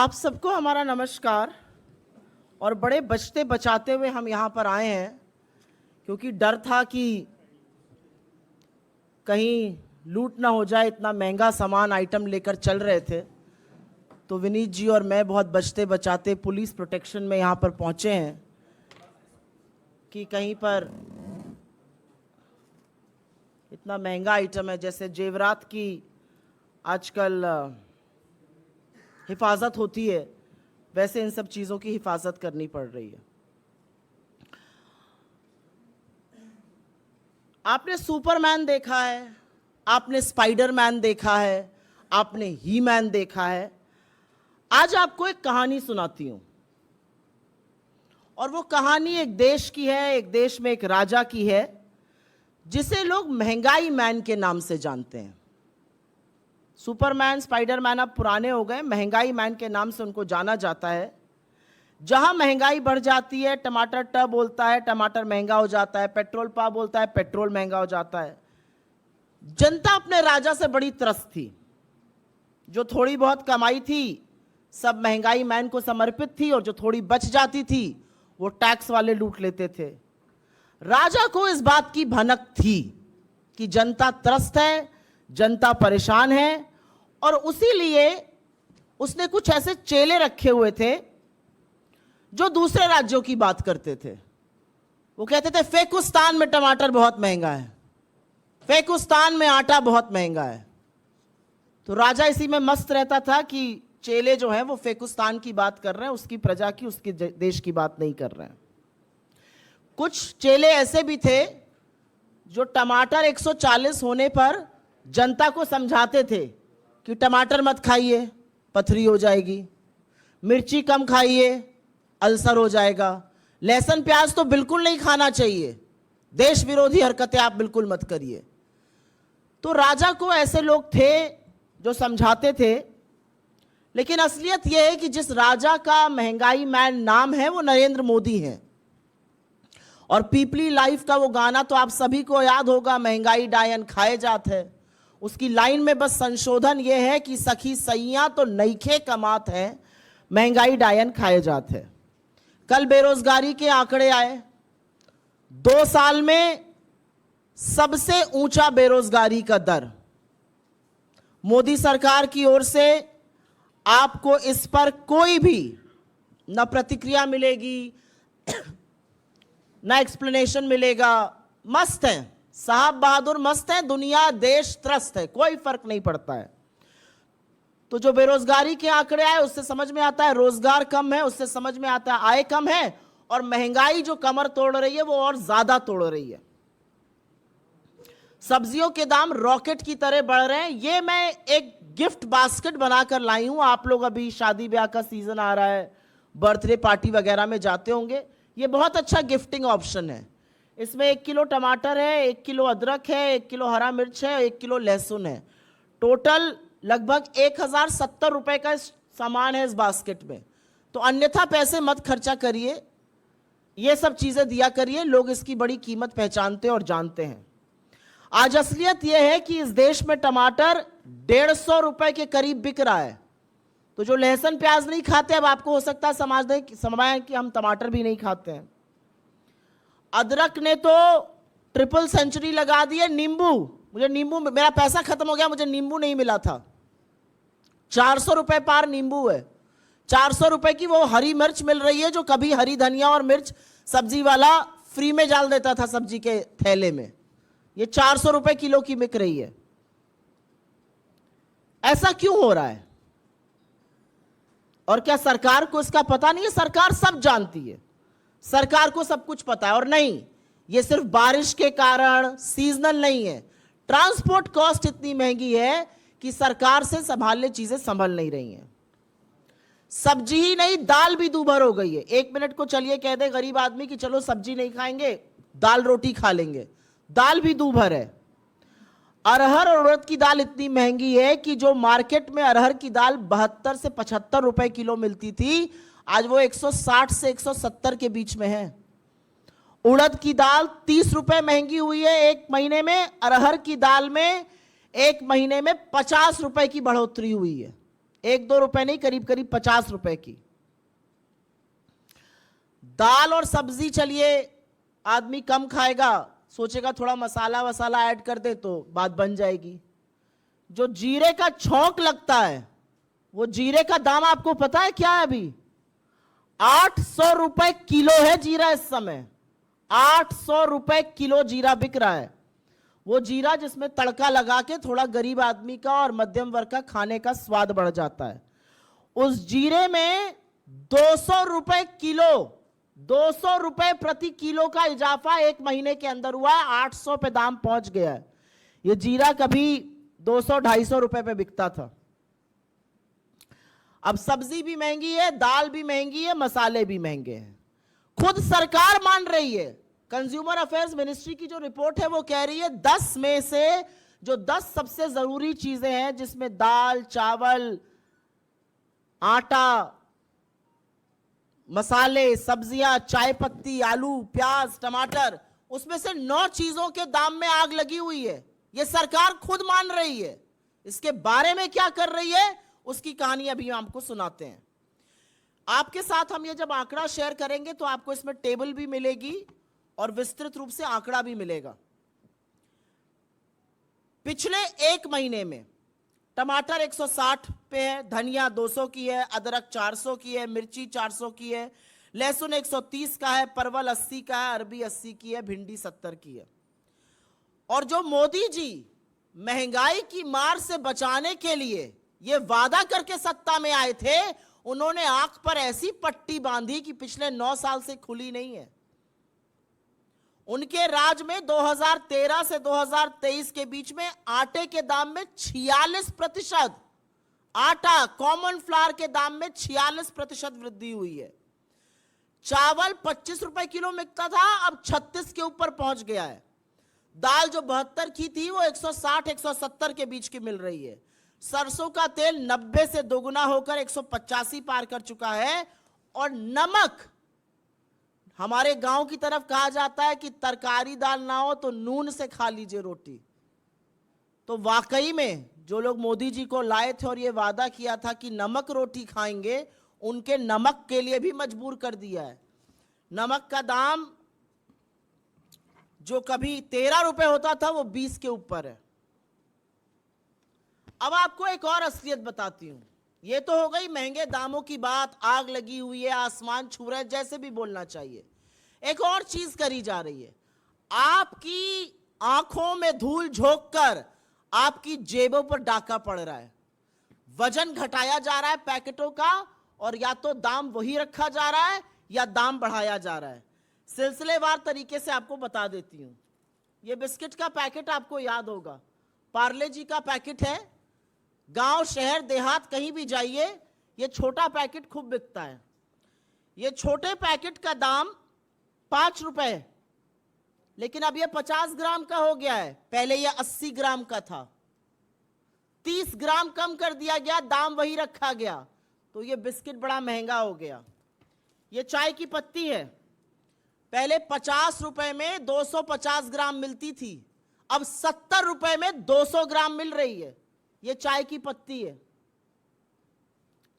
आप सबको हमारा नमस्कार। और बड़े बचते बचाते हुए हम यहाँ पर आए हैं क्योंकि डर था कि कहीं लूट ना हो जाए। इतना महंगा सामान आइटम लेकर चल रहे थे, तो विनीत जी और मैं बहुत बचते बचाते पुलिस प्रोटेक्शन में यहाँ पर पहुँचे हैं कि कहीं पर इतना महंगा आइटम है, जैसे जेवरात की आजकल हिफाजत होती है, वैसे इन सब चीज़ों की हिफाजत करनी पड़ रही है। आपने सुपरमैन देखा है, आपने स्पाइडरमैन देखा है, आपने ही मैन देखा है। आज आपको एक कहानी सुनाती हूं, और वो कहानी एक देश की है। एक देश में एक राजा की है जिसे लोग महंगाई मैन के नाम से जानते हैं। सुपरमैन स्पाइडरमैन अब पुराने हो गए, महंगाई मैन के नाम से उनको जाना जाता है। जहां महंगाई बढ़ जाती है, टमाटर ट बोलता है, टमाटर महंगा हो जाता है, पेट्रोल पा बोलता है, पेट्रोल महंगा हो जाता है। जनता अपने राजा से बड़ी त्रस्त थी। जो थोड़ी बहुत कमाई थी सब महंगाई मैन को समर्पित थी, और जो थोड़ी बच जाती थी वो टैक्स वाले लूट लेते थे। राजा को इस बात की भनक थी कि जनता त्रस्त है, जनता परेशान है, और उसीलिए उसने कुछ ऐसे चेले रखे हुए थे जो दूसरे राज्यों की बात करते थे। वो कहते थे फेकुस्तान में टमाटर बहुत महंगा है, फेकुस्तान में आटा बहुत महंगा है। तो राजा इसी में मस्त रहता था कि चेले जो हैं वो फेकुस्तान की बात कर रहे हैं, उसकी प्रजा की, उसके देश की बात नहीं कर रहे हैं। कुछ चेले ऐसे भी थे जो टमाटर 140 होने पर जनता को समझाते थे कि टमाटर मत खाइए, पथरी हो जाएगी, मिर्ची कम खाइए, अल्सर हो जाएगा, लहसुन प्याज तो बिल्कुल नहीं खाना चाहिए, देश विरोधी हरकतें आप बिल्कुल मत करिए। तो राजा को ऐसे लोग थे जो समझाते थे। लेकिन असलियत यह है कि जिस राजा का महंगाई मैन नाम है वो नरेंद्र मोदी है। और पीपली लाइफ का वो गाना तो आप सभी को याद होगा, महंगाई डायन खाए जात है। उसकी लाइन में बस संशोधन ये है कि सखी सैया तो नईखे कमात है, महंगाई डायन खाए जात है। कल बेरोजगारी के आंकड़े आए, 2 साल में सबसे ऊंचा बेरोजगारी का दर। मोदी सरकार की ओर से आपको इस पर कोई भी न प्रतिक्रिया मिलेगी ना एक्सप्लेनेशन मिलेगा। मस्त है साहब, बहादुर मस्त है, दुनिया देश त्रस्त है, कोई फर्क नहीं पड़ता है। तो जो बेरोजगारी के आंकड़े आए उससे समझ में आता है रोजगार कम है, उससे समझ में आता है आय कम है, और महंगाई जो कमर तोड़ रही है वो और ज्यादा तोड़ रही है। सब्जियों के दाम रॉकेट की तरह बढ़ रहे हैं। ये मैं एक गिफ्ट बास्केट बनाकर लाई हूं। आप लोग अभी शादी ब्याह का सीजन आ रहा है, बर्थडे पार्टी वगैरह में जाते होंगे। ये बहुत अच्छा गिफ्टिंग ऑप्शन है। इसमें 1 किलो टमाटर है, 1 किलो अदरक है, 1 किलो हरा मिर्च है, 1 किलो लहसुन है। टोटल लगभग 1070 रुपए का सामान है इस बास्केट में। तो अन्यथा पैसे मत खर्चा करिए, ये सब चीजें दिया करिए। लोग इसकी बड़ी कीमत पहचानते और जानते हैं। आज असलियत यह है कि इस देश में टमाटर 150 रुपए के करीब बिक रहा है। तो जो लहसुन प्याज नहीं खाते, अब आपको हो सकता है समझ कि हम टमाटर भी नहीं खाते हैं। अदरक ने तो ट्रिपल सेंचुरी लगा दी है। नींबू, मुझे नींबू, मेरा पैसा खत्म हो गया, मुझे नींबू नहीं मिला था। 400 रुपए पार नींबू है। 400 रुपए की वो हरी मिर्च मिल रही है जो कभी हरी धनिया और मिर्च सब्जी वाला फ्री में डाल देता था सब्जी के थैले में। ये 400 रुपए किलो की बिक रही है। ऐसा क्यों हो रहा है? और क्या सरकार को इसका पता नहीं है? सरकार सब जानती है, सरकार को सब कुछ पता है। और नहीं, ये सिर्फ बारिश के कारण सीजनल नहीं है। ट्रांसपोर्ट कॉस्ट इतनी महंगी है कि सरकार से संभालने चीजें संभल नहीं रही हैं। सब्जी ही नहीं, दाल भी दूभर हो गई है। 1 मिनट को चलिए कह दे गरीब आदमी कि चलो सब्जी नहीं खाएंगे, दाल रोटी खा लेंगे, दाल भी दूभर है। अरहर और उड़द की दाल इतनी महंगी है कि जो मार्केट में अरहर की दाल 72 से 75 रुपए किलो मिलती थी, आज वो 160 से 170 के बीच में है। उड़द की दाल 30 रुपए महंगी हुई है 1 महीने में। अरहर की दाल में 1 महीने में 50 रुपए की बढ़ोतरी हुई है 1-2 रुपए नहीं, करीब करीब 50 रुपए की। दाल और सब्जी चलिए आदमी कम खाएगा, सोचेगा थोड़ा मसाला वसाला ऐड कर दे तो बात बन जाएगी। जो जीरे का छौंक लगता है, वो जीरे का दाम आपको पता है क्या है? अभी 800 रुपए किलो है जीरा इस समय। 800 रुपए किलो जीरा बिक रहा है। वो जीरा जिसमें तड़का लगा के थोड़ा गरीब आदमी का और मध्यम वर्ग का खाने का स्वाद बढ़ जाता है। उस जीरे में 200 रुपए किलो, 200 रुपए प्रति किलो का इजाफा 1 महीने के अंदर हुआ है। 800 पे दाम पहुंच गया है। ये जीरा कभी 200-250 रुपए पे बिकता था। अब सब्जी भी महंगी है, दाल भी महंगी है, मसाले भी महंगे हैं। खुद सरकार मान रही है। कंज्यूमर अफेयर्स मिनिस्ट्री की जो रिपोर्ट है वो कह रही है 10 में से जो 10 सबसे जरूरी चीजें हैं, जिसमें दाल, चावल, आटा, मसाले, सब्जियां, चाय पत्ती, आलू, प्याज, टमाटर, उसमें से 9 चीजों के दाम में आग लगी हुई है। ये सरकार खुद मान रही है। इसके बारे में क्या कर रही है उसकी कहानी अभी हम आपको सुनाते हैं। आपके साथ हम ये जब आंकड़ा शेयर करेंगे तो आपको इसमें टेबल भी मिलेगी और विस्तृत रूप से आंकड़ा भी मिलेगा। पिछले 1 महीने में टमाटर 160 पे है, धनिया 200 की है, अदरक 400 की है, मिर्ची 400 की है, लहसुन 130 का है, परवल 80 का है, अरबी 80 की है, भिंडी 70 की है। और जो मोदी जी महंगाई की मार से बचाने के लिए ये वादा करके सत्ता में आए थे, उन्होंने आंख पर ऐसी पट्टी बांधी कि पिछले 9 साल से खुली नहीं है। उनके राज में 2013 से 2023 के बीच में आटे के दाम में 46%, आटा कॉमन फ्लावर के दाम में 46% वृद्धि हुई है। चावल 25 रुपए किलो मिलता था, अब 36 के ऊपर पहुंच गया है। दाल जो 72 की थी वो 160-170 के बीच की मिल रही है। सरसों का तेल 90 से दोगुना होकर 185 पार कर चुका है। और नमक, हमारे गांव की तरफ कहा जाता है कि तरकारी दाल ना हो तो नून से खा लीजिए रोटी। तो वाकई में जो लोग मोदी जी को लाए थे और ये वादा किया था कि नमक रोटी खाएंगे, उनके नमक के लिए भी मजबूर कर दिया है। नमक का दाम जो कभी 13 रुपए होता था वो 20 के ऊपर है। अब आपको एक और असलियत बताती हूं। ये तो हो गई महंगे दामों की बात, आग लगी हुई है, आसमान छू रहा है, जैसे भी बोलना चाहिए। एक और चीज करी जा रही है। आपकी आंखों में धूल झोंक कर आपकी जेबों पर डाका पड़ रहा है। वजन घटाया जा रहा है पैकेटों का, और या तो दाम वही रखा जा रहा है या दाम बढ़ाया जा रहा है। सिलसिलेवार तरीके से आपको बता देती हूं। ये बिस्किट का पैकेट आपको याद होगा, पार्ले जी का पैकेट है। गांव, शहर, देहात कहीं भी जाइए, ये छोटा पैकेट खूब बिकता है। ये छोटे पैकेट का दाम 5 रुपए, लेकिन अब ये 50 ग्राम का हो गया है। पहले ये 80 ग्राम का था। 30 ग्राम कम कर दिया गया, दाम वही रखा गया, तो ये बिस्किट बड़ा महंगा हो गया। ये चाय की पत्ती है। पहले 50 रुपए में 250 ग्राम मिलती थी, अब 70 रुपए में 200 ग्राम मिल रही है। ये चाय की पत्ती है।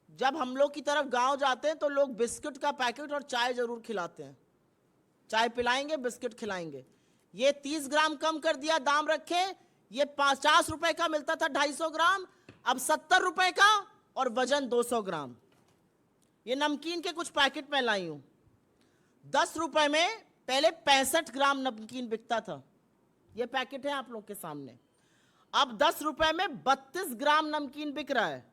जब हम लोग की तरफ गांव जाते हैं तो लोग बिस्किट का पैकेट और चाय जरूर खिलाते हैं। चाय पिलाएंगे, बिस्किट खिलाएंगे। ये 30 ग्राम कम कर दिया, दाम रखे। ये 50 रुपए का मिलता था 250 ग्राम, अब 70 रुपए का, और वजन 200 ग्राम। ये नमकीन के कुछ पैकेट में लाई हूं। 10 रुपए में पहले 65 ग्राम नमकीन बिकता था। ये पैकेट है आप लोग के सामने। अब 10 रुपए में 32 ग्राम नमकीन बिक रहा है,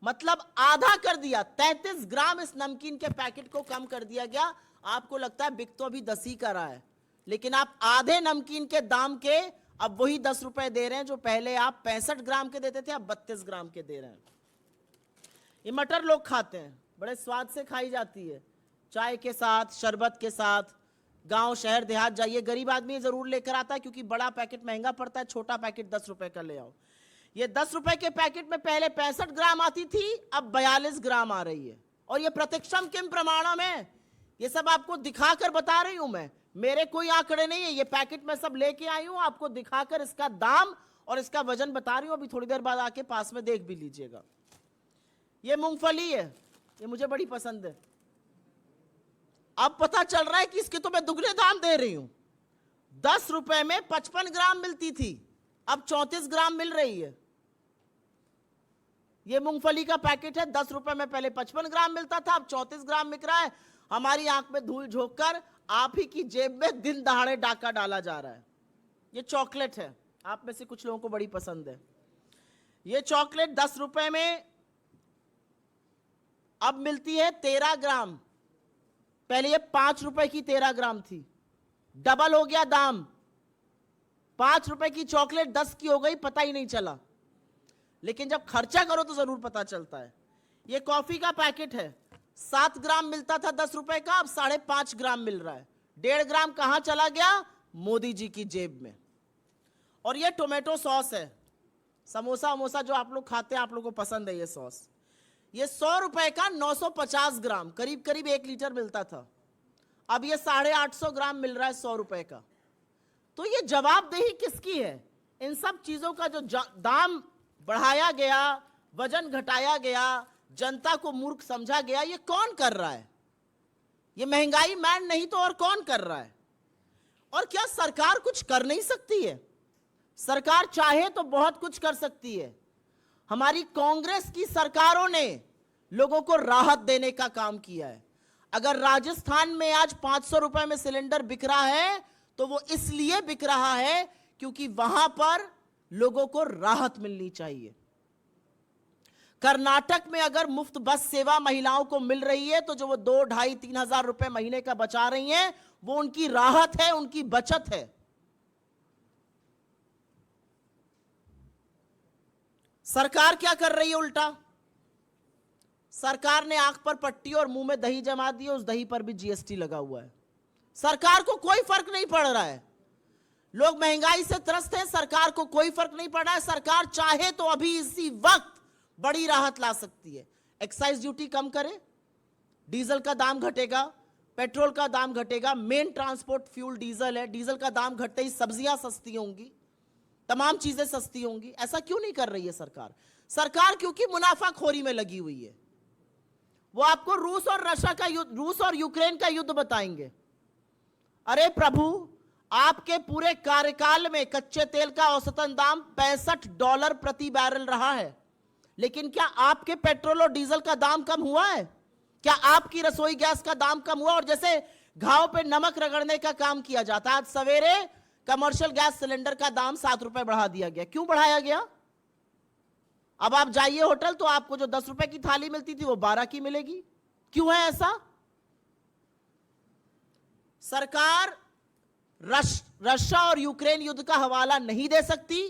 मतलब आधा कर दिया। 33 ग्राम इस नमकीन के पैकेट को कम कर दिया गया। आपको लगता है बिक तो अभी 10 ही का रहा है, लेकिन आप आधे नमकीन के दाम के अब वही 10 रुपए दे रहे हैं जो पहले आप 65 ग्राम के देते थे, अब 32 ग्राम के दे रहे हैं। ये मटर लोग खाते हैं, बड़े स्वाद से खाई जाती है, चाय के साथ, शरबत के साथ। गांव, शहर, देहात जाइए, गरीब आदमी जरूर लेकर आता है क्योंकि बड़ा पैकेट महंगा पड़ता है, छोटा पैकेट 10 रुपए का ले आओ। ये 10 रुपए के पैकेट में पहले 65 ग्राम आती थी, अब 42 ग्राम आ रही है। और ये प्रत्यक्षम किम प्रमाणम है, ये सब आपको दिखाकर बता रही हूं मैं। मेरे कोई आंकड़े नहीं है, ये पैकेट में सब लेके आई हूं, आपको दिखाकर इसका दाम और इसका वजन बता रही हूं। अभी थोड़ी देर बाद आके पास में देख भी लीजिएगा। ये मूंगफली है, ये मुझे बड़ी पसंद है। अब पता चल रहा है कि इसके तो मैं दुगने दाम दे रही हूं। 10 रुपए में 55 ग्राम मिलती थी, अब 34 ग्राम मिल रही है। ये मूंगफली का पैकेट है, 10 रुपए में पहले 55 ग्राम मिलता था, अब 34 ग्राम बिक रहा है। हमारी आंख में धूल झोंक कर आप ही की जेब में दिन दहाड़े डाका डाला जा रहा है। ये चॉकलेट है, आप में से कुछ लोगों को बड़ी पसंद है। ये चॉकलेट 10 रुपए में अब मिलती है 13 ग्राम, पहले ये 5 रुपए की 13 ग्राम थी, डबल हो गया दाम। 5 रुपए की चॉकलेट 10 की हो गई, पता ही नहीं चला। लेकिन जब खर्चा करो तो जरूर पता चलता है। ये कॉफी का पैकेट है, 7 ग्राम मिलता था 10 रुपए का, अब 5.5 ग्राम मिल रहा है। 1.5 ग्राम कहां चला गया? मोदी जी की जेब में। और ये टोमेटो सॉस है, समोसा वमोसा जो आप लोग खाते हैं, आप लोगों को पसंद है ये सॉस। ये 100 रुपए का 950 ग्राम, करीब करीब 1 लीटर मिलता था, अब ये 850 ग्राम मिल रहा है 100 रुपए का। तो ये जवाबदेही किसकी है? इन सब चीजों का जो दाम बढ़ाया गया, वजन घटाया गया, जनता को मूर्ख समझा गया, ये कौन कर रहा है? ये महंगाई मैन नहीं तो और कौन कर रहा है? और क्या सरकार कुछ कर नहीं सकती है? सरकार चाहे तो बहुत कुछ कर सकती है। हमारी कांग्रेस की सरकारों ने लोगों को राहत देने का काम किया है। अगर राजस्थान में आज 500 रुपए में सिलेंडर बिक रहा है तो वो इसलिए बिक रहा है क्योंकि वहां पर लोगों को राहत मिलनी चाहिए। कर्नाटक में अगर मुफ्त बस सेवा महिलाओं को मिल रही है तो जो वो 2, 2.5, 3 हजार रुपए महीने का बचा रही हैं, वो उनकी राहत है, उनकी बचत है। सरकार क्या कर रही है उल्टा? सरकार ने आंख पर पट्टी और मुंह में दही जमा दी, उस दही पर भी जीएसटी लगा हुआ है। सरकार को कोई फर्क नहीं पड़ रहा है। लोग महंगाई से त्रस्त हैं, सरकार को कोई फर्क नहीं पड़ रहा है। सरकार चाहे तो अभी इसी वक्त बड़ी राहत ला सकती है। एक्साइज ड्यूटी कम करे, डीजल का दाम घटेगा, पेट्रोल का दाम घटेगा। मेन ट्रांसपोर्ट फ्यूल डीजल है, डीजल का दाम घटते ही सब्जियां सस्ती होंगी, तमाम चीजें सस्ती होंगी। ऐसा क्यों नहीं कर रही है सरकार? सरकार क्योंकि मुनाफाखोरी में लगी हुई है। वो आपको रूस और यूक्रेन का युद्ध बताएंगे। अरे प्रभु, आपके पूरे कार्यकाल में कच्चे तेल का औसतन दाम $65 प्रति बैरल रहा है, लेकिन क्या आपके पेट्रोल और डीजल का दाम कम हुआ है? क्या आपकी रसोई गैस का दाम कम हुआ? और जैसे घाव पे नमक रगड़ने का काम किया जाता है, आज सवेरे कमर्शियल गैस सिलेंडर का दाम 7 रुपए बढ़ा दिया गया। क्यों बढ़ाया गया? अब आप जाइए होटल तो आपको जो 10 रुपए की थाली मिलती थी वो 12 की मिलेगी। क्यों है ऐसा? सरकार रशिया और यूक्रेन युद्ध का हवाला नहीं दे सकती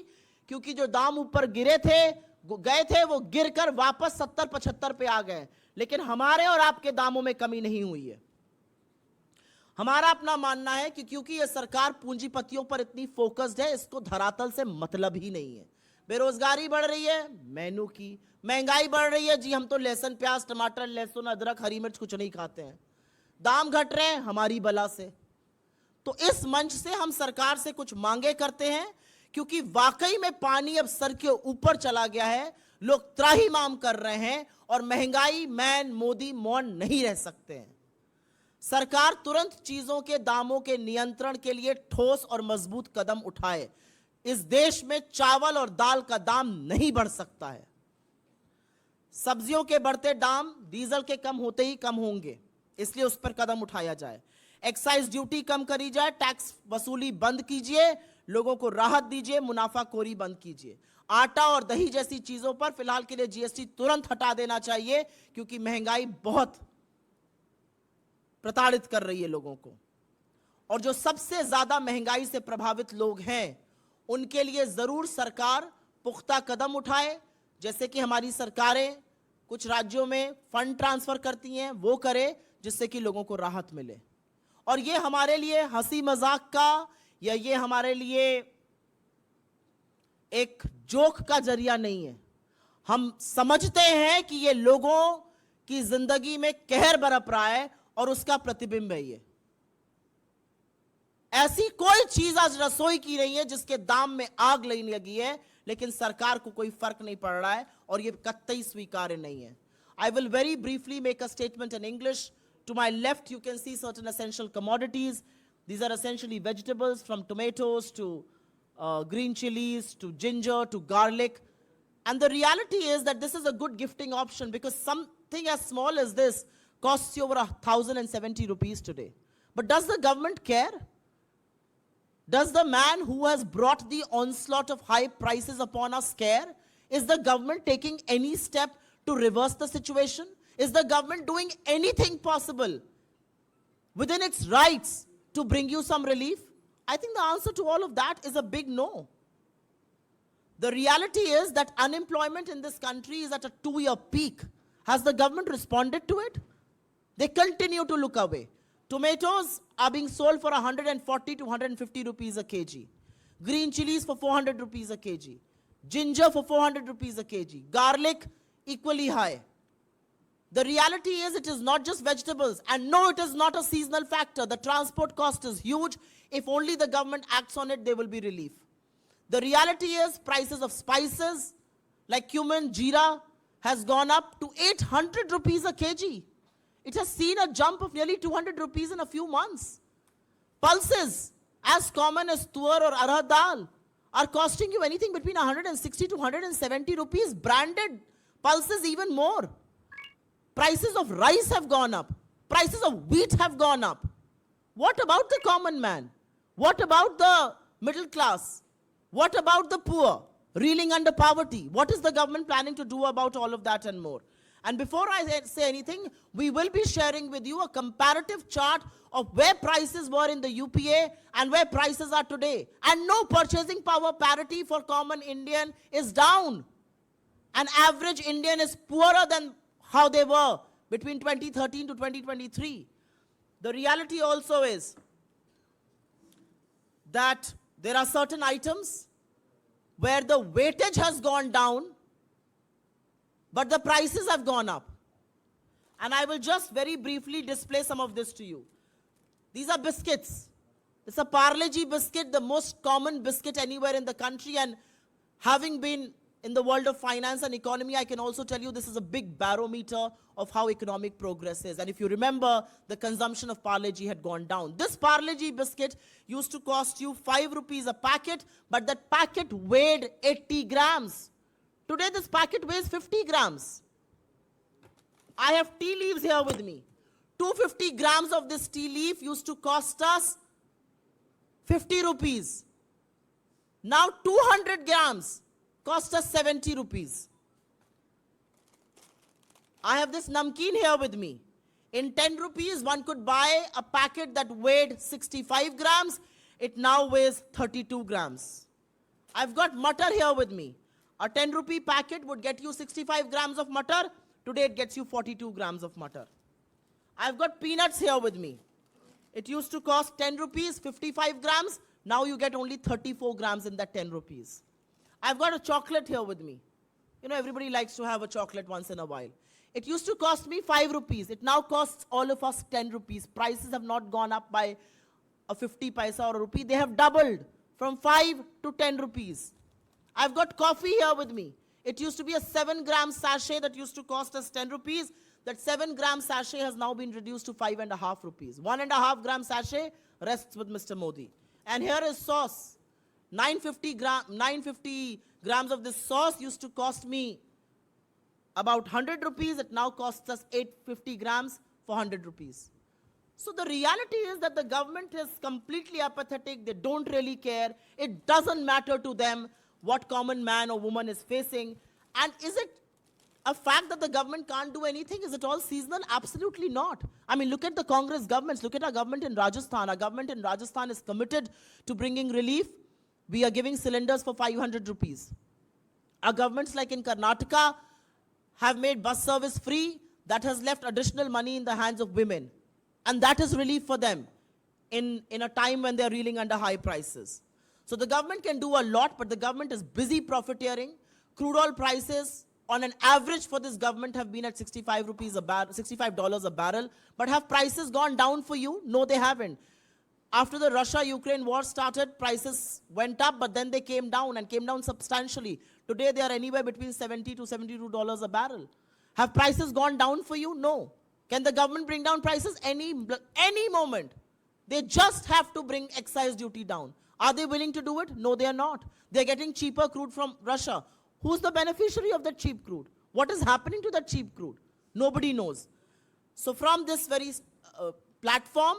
क्योंकि जो दाम ऊपर गए थे वो गिरकर वापस 70-75 पे आ गए। लेकिन हमारे और आपके दामों में कमी नहीं हुई है। हमारा अपना मानना है कि क्योंकि ये सरकार पूंजीपतियों पर इतनी फोकस्ड है, इसको धरातल से मतलब ही नहीं है। बेरोजगारी बढ़ रही है, मेनू की। महंगाई बढ़ रही है, जी हम तो लहसुन प्याज टमाटर लहसुन अदरक हरी मिर्च कुछ नहीं खाते हैं। दाम घट रहे हैं हमारी बला से। तो इस मंच से हम सरकार से कुछ मांगे करते हैं क्योंकि वाकई में पानी अब सर के ऊपर चला गया है। लोग त्राहिमाम कर रहे हैं और महंगाई मैन मोदी मौन नहीं रह सकते हैं। सरकार तुरंत चीजों के दामों के नियंत्रण के लिए ठोस और मजबूत कदम उठाए। इस देश में चावल और दाल का दाम नहीं बढ़ सकता है। सब्जियों के बढ़ते दाम डीजल के कम होते ही कम होंगे, इसलिए उस पर कदम उठाया जाए। एक्साइज ड्यूटी कम करी जाए, टैक्स वसूली बंद कीजिए, लोगों को राहत दीजिए, मुनाफाखोरी बंद कीजिए। आटा और दही जैसी चीजों पर फिलहाल के लिए जीएसटी तुरंत हटा देना चाहिए क्योंकि महंगाई बहुत प्रताड़ित कर रही है लोगों को। और जो सबसे ज्यादा महंगाई से प्रभावित लोग हैं उनके लिए जरूर सरकार पुख्ता कदम उठाए। जैसे कि हमारी सरकारें कुछ राज्यों में फंड ट्रांसफर करती हैं, वो करे जिससे कि लोगों को राहत मिले। और ये हमारे लिए हंसी मजाक का या ये हमारे लिए एक जोक का जरिया नहीं है। हम समझते हैं कि ये लोगों की जिंदगी में कहर बरप रहा है और उसका प्रतिबिंब है ये। ऐसी कोई चीज आज रसोई की नहीं है जिसके दाम में आग लगने लगी है, लेकिन सरकार को कोई फर्क नहीं पड़ रहा है और ये कतई स्वीकार्य नहीं है। I will very briefly make a statement in English. To my left, you can see certain essential commodities. These are essentially vegetables, from tomatoes to green chilies to ginger to garlic. And the reality is that this is a good gifting option, because something as small as this costs you over 1,070 rupees today. But does the government care? Does the man who has brought the onslaught of high prices upon us care? Is the government taking any step to reverse the situation? Is the government doing anything possible within its rights to bring you some relief? I think the answer to all of that is a big no. The reality is that unemployment in this country is at a 2-year peak. Has the government responded to it? They continue to look away. Tomatoes are being sold for 140 to 150 rupees a kg. Green chilies for 400 rupees a kg. Ginger for 400 rupees a kg. Garlic equally high. The reality is it is not just vegetables. And no, it is not a seasonal factor. The transport cost is huge. If only the government acts on it, there will be relief. The reality is prices of spices like cumin, jeera has gone up to 800 rupees a kg. It has seen a jump of nearly 200 rupees in a few months. Pulses, as common as tuar or arhar dal, are costing you anything between 160 to 170 rupees. Branded pulses even more. Prices of rice have gone up. Prices of wheat have gone up. What about the common man? What about the middle class? What about the poor, reeling under poverty? What is the government planning to do about all of that and more? And before I say anything, we will be sharing with you a comparative chart of where prices were in the UPA and where prices are today. And no, purchasing power parity for common Indian is down. An average Indian is poorer than how they were between 2013 to 2023. The reality also is that there are certain items where the weightage has gone down, but the prices have gone up. And I will just very briefly display some of this to you. These are biscuits. It's a Parle-G biscuit, the most common biscuit anywhere in the country. And having been in the world of finance and economy, I can also tell you this is a big barometer of how economic progress is. And if you remember, the consumption of Parle-G had gone down. This Parle-G biscuit used to cost you 5 rupees a packet, but that packet weighed 80 grams. Today, this packet weighs 50 grams. I have tea leaves here with me. 250 grams of this tea leaf used to cost us 50 rupees. Now 200 grams cost us 70 rupees. I have this namkeen here with me. In 10 rupees, one could buy a packet that weighed 65 grams. It now weighs 32 grams. I've got mutter here with me. A 10 rupee packet would get you 65 grams of mutter. Today it gets you 42 grams of mutter. I've got peanuts here with me. It used to cost 10 rupees, 55 grams. Now you get only 34 grams in that 10 rupees. I've got a chocolate here with me. You know, everybody likes to have a chocolate once in a while. It used to cost me 5 rupees. It now costs all of us 10 rupees. Prices have not gone up by a 50 paisa or a rupee. They have doubled from 5 to 10 rupees. I've got coffee here with me. It used to be a 7-gram sachet that used to cost us 10 rupees. That 7-gram sachet has now been reduced to 5.5 rupees. 1.5-gram sachet rests with Mr. Modi. And here is sauce. 950 grams of this sauce used to cost me about 100 rupees. It now costs us 850 grams for 100 rupees. So the reality is that the government is completely apathetic. They don't really care. It doesn't matter to them what common man or woman is facing. And is it a fact that the government can't do anything? Is it all seasonal? Absolutely not. I mean, look at the Congress governments. Look at our government in Rajasthan. Our government in Rajasthan is committed to bringing relief. We are giving cylinders for 500 rupees. Our governments like in Karnataka have made bus service free. That has left additional money in the hands of women. And that is relief for them in a time when they're reeling under high prices. So the government can do a lot, but the government is busy profiteering. Crude oil prices, on an average for this government, have been at $65 a barrel. But have prices gone down for you? No, they haven't. After the Russia-Ukraine war started, prices went up, but then they came down and came down substantially. Today, they are anywhere between $70 to $72 a barrel. Have prices gone down for you? No. Can the government bring down prices any moment? They just have to bring excise duty down. Are they willing to do it? No, they are not. They're getting cheaper crude from Russia. Who's the beneficiary of that cheap crude? What is happening to that cheap crude? Nobody knows. So from this very platform,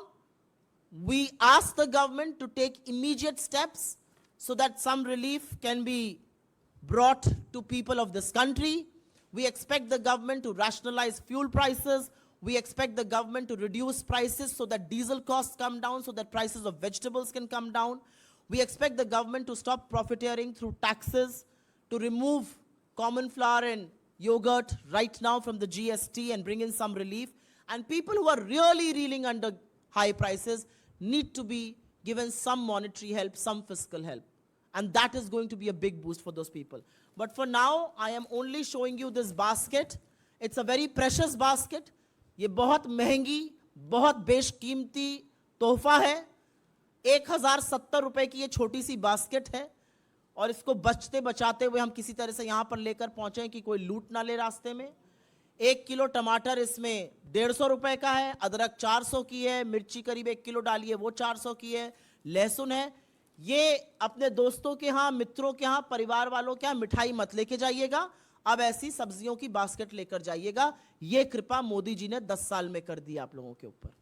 we ask the government to take immediate steps so that some relief can be brought to people of this country. We expect the government to rationalize fuel prices. We expect the government to reduce prices so that diesel costs come down, so that prices of vegetables can come down. We expect the government to stop profiteering through taxes, to remove common flour and yogurt right now from the GST and bring in some relief. And people who are really reeling under high prices need to be given some monetary help, some fiscal help. And that is going to be a big boost for those people. But for now, I am only showing you this basket. It's a very precious basket. ये बहुत महंगी, बहुत बेशकीमती तोहफा है। 1070 रुपए की ये छोटी सी बास्केट है और इसको बचते बचाते हुए हम किसी तरह से यहाँ पर लेकर पहुँचे कि कोई लूट ना ले रास्ते में। 1 किलो टमाटर इसमें 150 रुपए का है, अदरक 400 की है, मिर्ची करीब 1 किलो डालिए वो 400 की है, लहसुन है। ये अपने दोस्तों के यहाँ, मित्रों के यहाँ, परिवार वालों के यहाँ मिठाई मत लेके जाइएगा, अब ऐसी सब्जियों की बास्केट लेकर जाइएगा। ये कृपा मोदी जी ने 10 साल में कर दी आप लोगों के ऊपर।